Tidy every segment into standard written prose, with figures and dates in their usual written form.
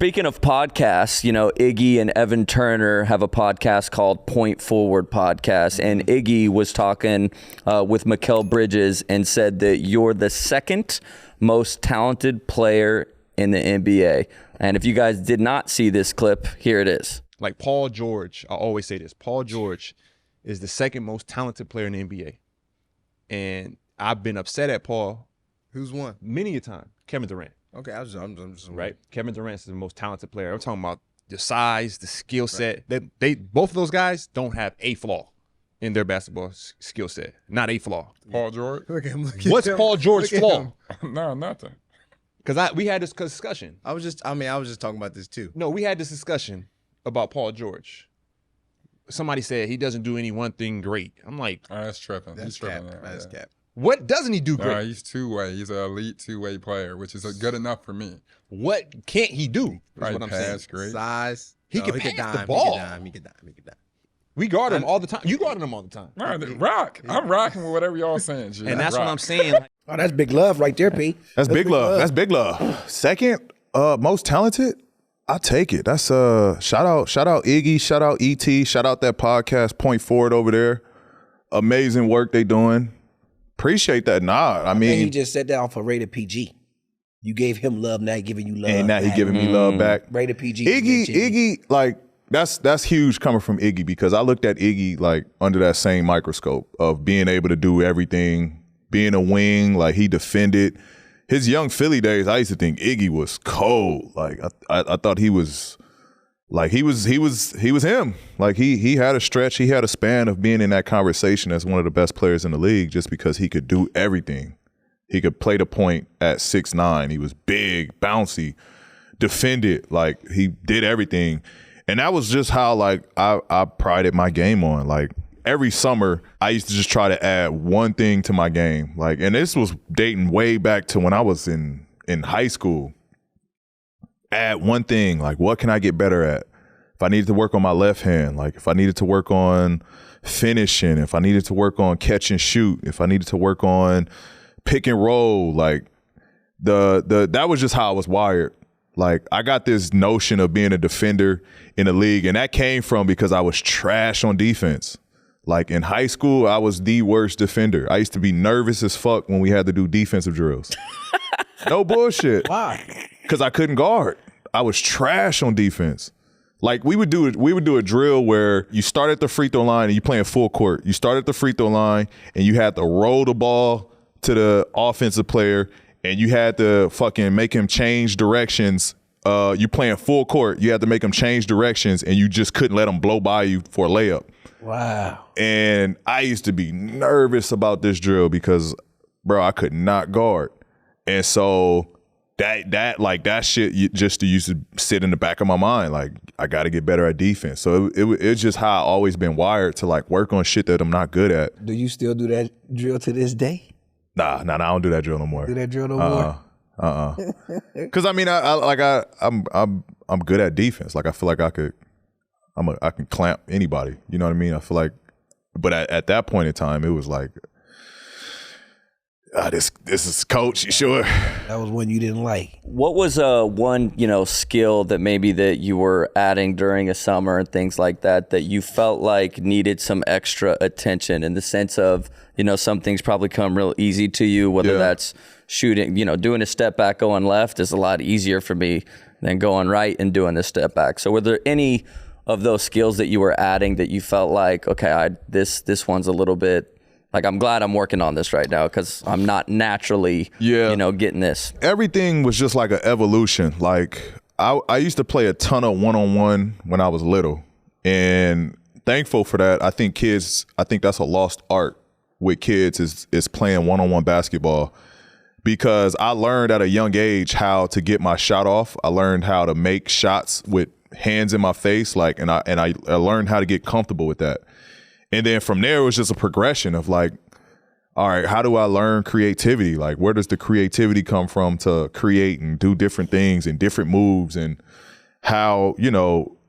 Speaking of podcasts, you know, Iggy and Evan Turner have a podcast called Point Forward Podcast. And Iggy was talking with Mikal Bridges and said that you're the second most talented player in the NBA. And if you guys did not see this clip, here it is. Like Paul George, I always say this, Paul George is the second most talented player in the NBA. And I've been upset at Paul. Who's one? Many a time. Kevin Durant. Okay, I'm just right. Kevin Durant is the most talented player. I'm talking about the size, the skill set. Right. They both of those guys don't have a flaw in their basketball skill set. Not a flaw. Paul George. Look at him. What's Paul George's flaw? No, nothing. Because we had this discussion. I was just talking about this too. No, we had this discussion about Paul George. Somebody said he doesn't do any one thing great. I'm like, that's tripping. That's cap. That's cap. What doesn't he do great? He's two-way. He's an elite two-way player, which is good enough for me. What can't he do? Right, what I'm pass, saying. great. He can pass dime, the ball. He can dime. We guard him all the time. You guarded him all the time. Rock. I'm rocking with whatever y'all saying, G. And that's what I'm saying. Oh, that's big love right there, P. That's big love. That's big love. Second, most talented. I take it. That's shout out Iggy, shout out ET, shout out that podcast Point Forward over there. Amazing work they doing. Appreciate that nod. I mean, and he just said that off of Rated PG. You gave him love, now he giving you love. And now he giving me love back. Rated PG. Iggy, like that's huge coming from Iggy, because I looked at Iggy like under that same microscope of being able to do everything, being a wing, like he defended. His young Philly days, I used to think Iggy was cold. Like I thought he was like he was him. Like he had a stretch, he had a span of being in that conversation as one of the best players in the league, just because he could do everything. He could play the point at 6'9". He was big, bouncy, defended, like he did everything. And that was just how like I prided my game on. Like every summer, I used to just try to add one thing to my game. Like, and this was dating way back to when I was in high school. Add one thing, like what can I get better at? If I needed to work on my left hand, like if I needed to work on finishing, if I needed to work on catch and shoot, if I needed to work on pick and roll, like that was just how I was wired. Like I got this notion of being a defender in the league, and that came from because I was trash on defense. Like in high school, I was the worst defender. I used to be nervous as fuck when we had to do defensive drills. No bullshit. Why? Because I couldn't guard. I was trash on defense. Like we would do a drill where you start at the free throw line and you playing full court. You start at the free throw line and you had to roll the ball to the offensive player and you had to fucking make him change directions. You playing full court. You had to make him change directions and you just couldn't let him blow by you for a layup. Wow. And I used to be nervous about this drill because, bro, I could not guard. And so that shit just used to sit in the back of my mind. Like, I got to get better at defense. So it's just how I always been wired to like work on shit that I'm not good at. Do you still do that drill to this day? Nah, I don't do that drill no more. Do that drill no more? Because I mean, I'm good at defense. Like I feel like I can clamp anybody. You know what I mean? I feel like, but at that point in time, it was like, this is coach. You sure? That was one you didn't like. What was one skill that maybe that you were adding during a summer and things like that you felt like needed some extra attention, in the sense of some things probably come real easy to you, whether that's shooting, doing a step back going left is a lot easier for me than going right and doing the step back. So were there any of those skills that you were adding that you felt like, okay, this one's a little bit, like, I'm glad I'm working on this right now because I'm not naturally, getting this. Everything was just like an evolution. Like, I used to play a ton of one-on-one when I was little. And thankful for that. I think that's a lost art with kids is playing one-on-one basketball, because I learned at a young age how to get my shot off. I learned how to make shots with hands in my face, like, and I learned how to get comfortable with that. And then from there, it was just a progression of like, all right, how do I learn creativity? Like, where does the creativity come from to create and do different things and different moves? And how,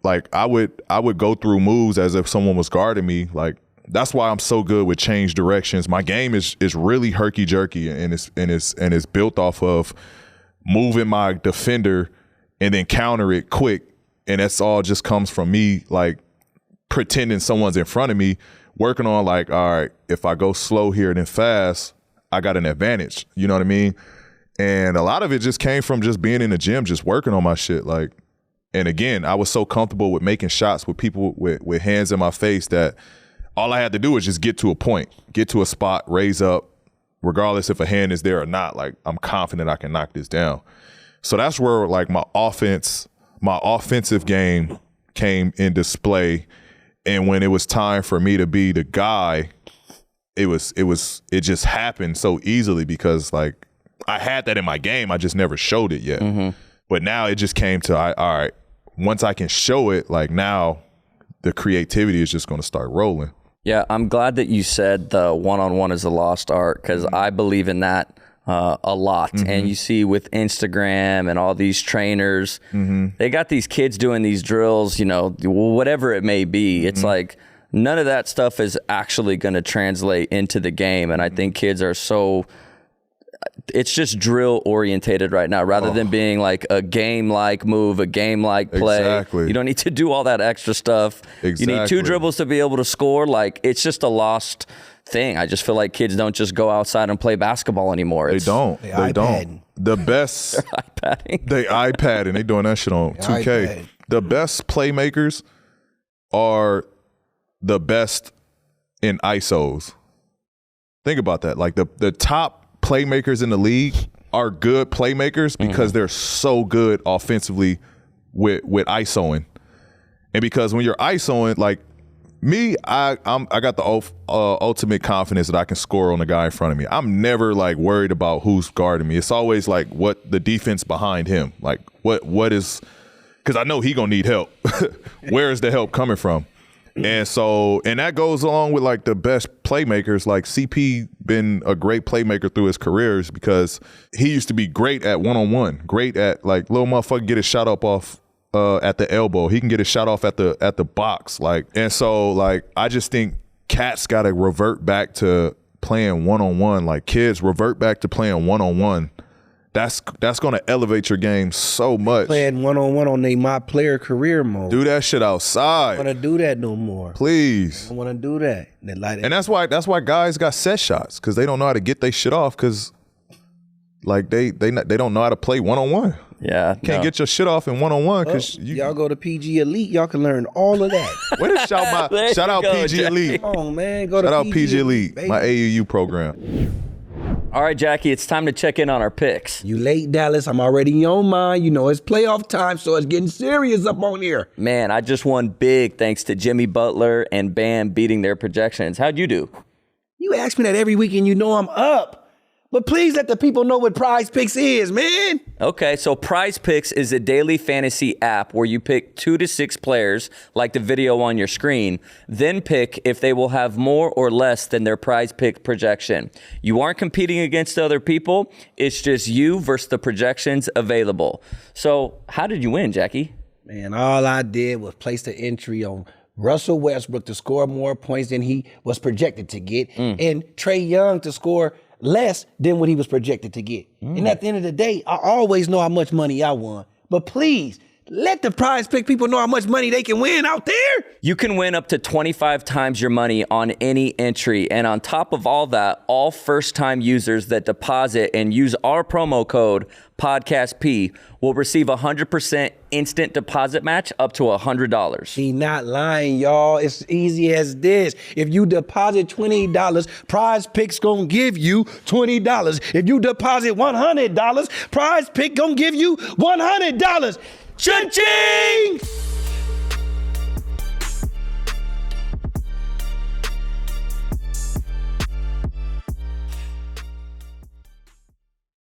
like I would go through moves as if someone was guarding me. Like, that's why I'm so good with change directions. My game is really herky jerky, and it's built off of moving my defender and then counter it quick. And that's all just comes from me, like, pretending someone's in front of me, working on, like, all right, if I go slow here and then fast, I got an advantage. You know what I mean? And a lot of it just came from just being in the gym, just working on my shit. Like, and again, I was so comfortable with making shots with people with hands in my face that all I had to do was just get to a point, get to a spot, raise up, regardless if a hand is there or not. Like, I'm confident I can knock this down. So that's where, like, my offensive game came in display. And when it was time for me to be the guy, it just happened so easily because, like, I had that in my game. I just never showed it yet. But now it just came to, all right, once I can show it, like, now the creativity is just going to start rolling. Yeah, I'm glad that you said the one-on-one is a lost art because I believe in that a lot. And you see with Instagram and all these trainers, they got these kids doing these drills, you know, whatever it may be. It's like none of that stuff is actually going to translate into the game. And I think kids are so... It's just drill orientated right now rather than being like a game-like move, a game-like play. Exactly. You don't need to do all that extra stuff. Exactly. You need 2 dribbles to be able to score. Like, it's just a lost thing. I just feel like kids don't just go outside and play basketball anymore. They don't. The best. iPadding. They iPadding. They doing that shit on 2K. iPad. The best playmakers are the best in ISOs. Think about that. Like, the top playmakers in the league are good playmakers because they're so good offensively with ISOing. And because when you're ISOing, like me, I got the ultimate confidence that I can score on the guy in front of me. I'm never like worried about who's guarding me. It's always like what the defense behind him, like what is, because I know he gonna need help. Where is the help coming from? And so, and that goes along with like the best playmakers. Like CP been a great playmaker through his careers because he used to be great at one-on-one, great at like little motherfucker get his shot up off at the elbow. He can get his shot off at the box. Like, and so like I just think cats got to revert back to playing one-on-one. Like kids revert back to playing one-on-one. That's going to elevate your game so much. Playing one-on-one on my player career mode. Do that shit outside. I don't want to do that no more. Please. I don't want to do that. And that's why guys got set shots, because they don't know how to get their shit off, because like they don't know how to play one-on-one. Yeah. Can't get your shit off in one-on-one because y'all go to PG Elite, y'all can learn all of that. Where did shout out go, PG Elite? Come on, man. Go Shout to out PG Elite, baby. my AUU program. All right, Jackie, it's time to check in on our picks. You late, Dallas. I'm already on mine. You know, it's playoff time, so it's getting serious up on here. Man, I just won big thanks to Jimmy Butler and Bam beating their projections. How'd you do? You ask me that every week and you know I'm up. But please let the people know what Prize Picks is, man. Okay, so Prize Picks is a daily fantasy app where you pick 2 to 6 players, like the video on your screen, then pick if they will have more or less than their Prize Pick projection. You aren't competing against other people. It's just you versus the projections available. So how did you win, Jackie? Man, all I did was place the entry on Russell Westbrook to score more points than he was projected to get, and Trae Young to score less than what he was projected to get. And at the end of the day, I always know how much money I won. But please, let the Prize Pick people know how much money they can win out there. You can win up to 25 times your money on any entry. And on top of all that, all first-time users that deposit and use our promo code PODCASTP will receive a 100% instant deposit match up to $100. He not lying, y'all. It's easy as this. If you deposit $20, Prize Pick's gonna give you $20. If you deposit $100, Prize Pick gonna give you $100. Cha-ching!